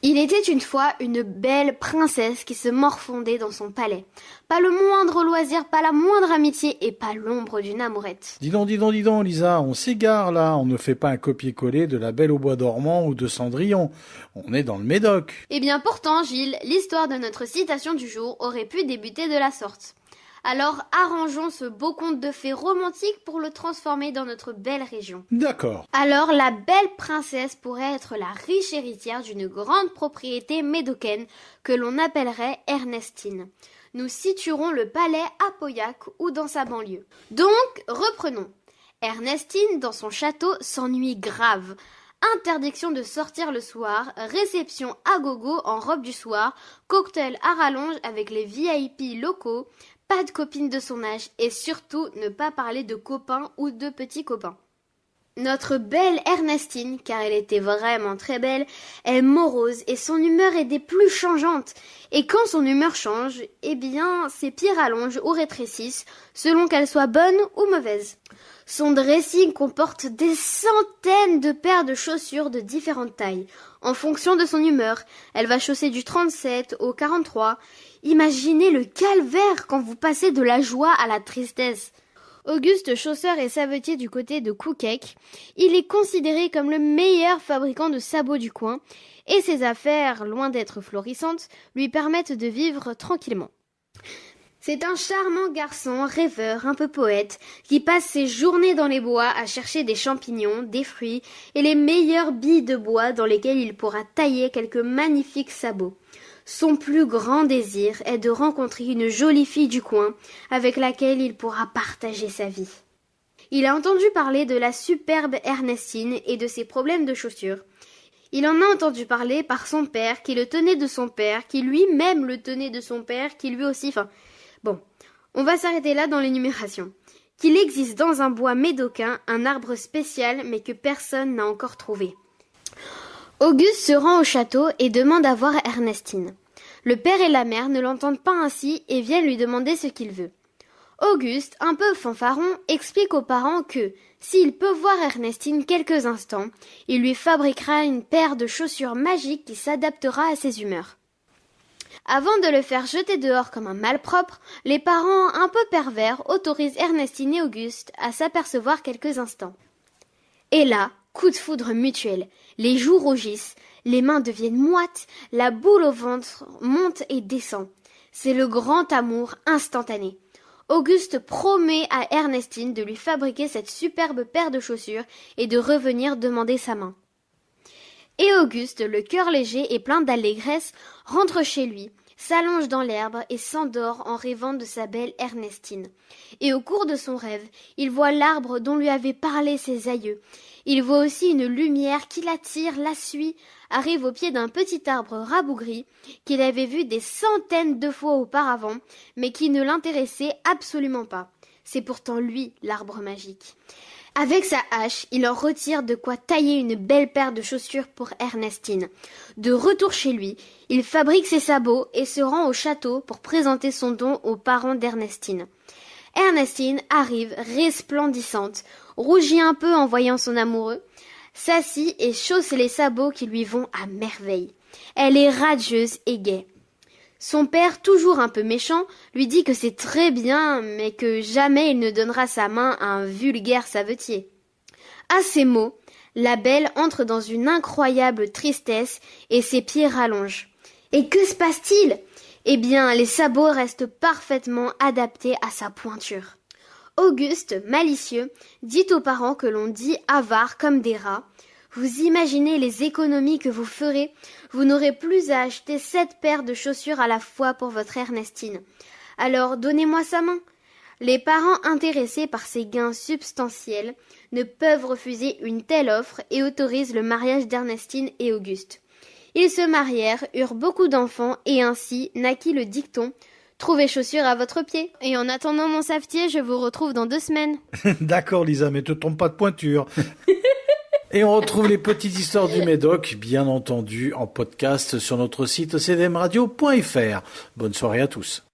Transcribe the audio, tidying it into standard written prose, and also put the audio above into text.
Il était une fois une belle princesse qui se morfondait dans son palais. Pas le moindre loisir, pas la moindre amitié et pas l'ombre d'une amourette. Dis donc, Lisa, on s'égare là, on ne fait pas un copier-coller de La Belle au bois dormant ou de Cendrillon. On est dans le Médoc. Eh bien pourtant, Gilles, l'histoire de notre citation du jour aurait pu débuter de la sorte. Alors arrangeons ce beau conte de fées romantique pour le transformer dans notre belle région. D'accord. Alors la belle princesse pourrait être la riche héritière d'une grande propriété médocaine que l'on appellerait Ernestine. Nous situerons le palais à Pauillac ou dans sa banlieue. Donc, reprenons. Ernestine, dans son château, s'ennuie grave. Interdiction de sortir le soir, réception à gogo en robe du soir, cocktail à rallonge avec les VIP locaux, pas de copine de son âge et surtout ne pas parler de copains ou de petits copains. Notre belle Ernestine, car elle était vraiment très belle, est morose et son humeur est des plus changeantes. Et quand son humeur change, eh bien, ses pieds rallongent ou rétrécissent, selon qu'elle soit bonne ou mauvaise. Son dressing comporte des centaines de paires de chaussures de différentes tailles. En fonction de son humeur, elle va chausser du 37 au 43. Imaginez le calvaire quand vous passez de la joie à la tristesse. Auguste, chausseur et savetier du côté de Couquec, il est considéré comme le meilleur fabricant de sabots du coin et ses affaires, loin d'être florissantes, lui permettent de vivre tranquillement. C'est un charmant garçon, rêveur, un peu poète, qui passe ses journées dans les bois à chercher des champignons, des fruits et les meilleures billes de bois dans lesquelles il pourra tailler quelques magnifiques sabots. Son plus grand désir est de rencontrer une jolie fille du coin avec laquelle il pourra partager sa vie. Il a entendu parler de la superbe Ernestine et de ses problèmes de chaussures. Il en a entendu parler par son père, qui le tenait de son père, qui lui-même le tenait de son père, qui lui aussi... Bon, on va s'arrêter là dans l'énumération. Qu'il existe dans un bois médocain un arbre spécial mais que personne n'a encore trouvé. Auguste se rend au château et demande à voir Ernestine. Le père et la mère ne l'entendent pas ainsi et viennent lui demander ce qu'il veut. Auguste, un peu fanfaron, explique aux parents que, s'il peut voir Ernestine quelques instants, il lui fabriquera une paire de chaussures magiques qui s'adaptera à ses humeurs. Avant de le faire jeter dehors comme un malpropre, les parents un peu pervers autorisent Ernestine et Auguste à s'apercevoir quelques instants. Et là, coup de foudre mutuel, les joues rougissent, les mains deviennent moites, la boule au ventre monte et descend. C'est le grand amour instantané. Auguste promet à Ernestine de lui fabriquer cette superbe paire de chaussures et de revenir demander sa main. Et Auguste, le cœur léger et plein d'allégresse, rentre chez lui, s'allonge dans l'herbe et s'endort en rêvant de sa belle Ernestine. Et au cours de son rêve, il voit l'arbre dont lui avaient parlé ses aïeux. Il voit aussi une lumière qui l'attire, la suit, arrive au pied d'un petit arbre rabougri qu'il avait vu des centaines de fois auparavant, mais qui ne l'intéressait absolument pas. C'est pourtant lui, l'arbre magique. Avec sa hache, il en retire de quoi tailler une belle paire de chaussures pour Ernestine. De retour chez lui, il fabrique ses sabots et se rend au château pour présenter son don aux parents d'Ernestine. Ernestine arrive resplendissante, rougit un peu en voyant son amoureux, s'assit et chausse les sabots qui lui vont à merveille. Elle est radieuse et gaie. Son père, toujours un peu méchant, lui dit que c'est très bien, mais que jamais il ne donnera sa main à un vulgaire savetier. À ces mots, la belle entre dans une incroyable tristesse et ses pieds rallongent. Et que se passe-t-il ? Eh bien, les sabots restent parfaitement adaptés à sa pointure. Auguste, malicieux, dit aux parents que l'on dit avares comme des rats. Vous imaginez les économies que vous ferez, vous n'aurez plus à acheter 7 paires de chaussures à la fois pour votre Ernestine. Alors donnez-moi sa main. Les parents intéressés par ces gains substantiels ne peuvent refuser une telle offre et autorisent le mariage d'Ernestine et Auguste. Ils se marièrent, eurent beaucoup d'enfants et ainsi naquit le dicton « Trouvez chaussures à votre pied ». Et en attendant mon savetier, je vous retrouve dans 2 semaines. D'accord Lisa, mais te trompe pas de pointure. Et on retrouve les petites histoires du Médoc, bien entendu, en podcast sur notre site cdmradio.fr. Bonne soirée à tous.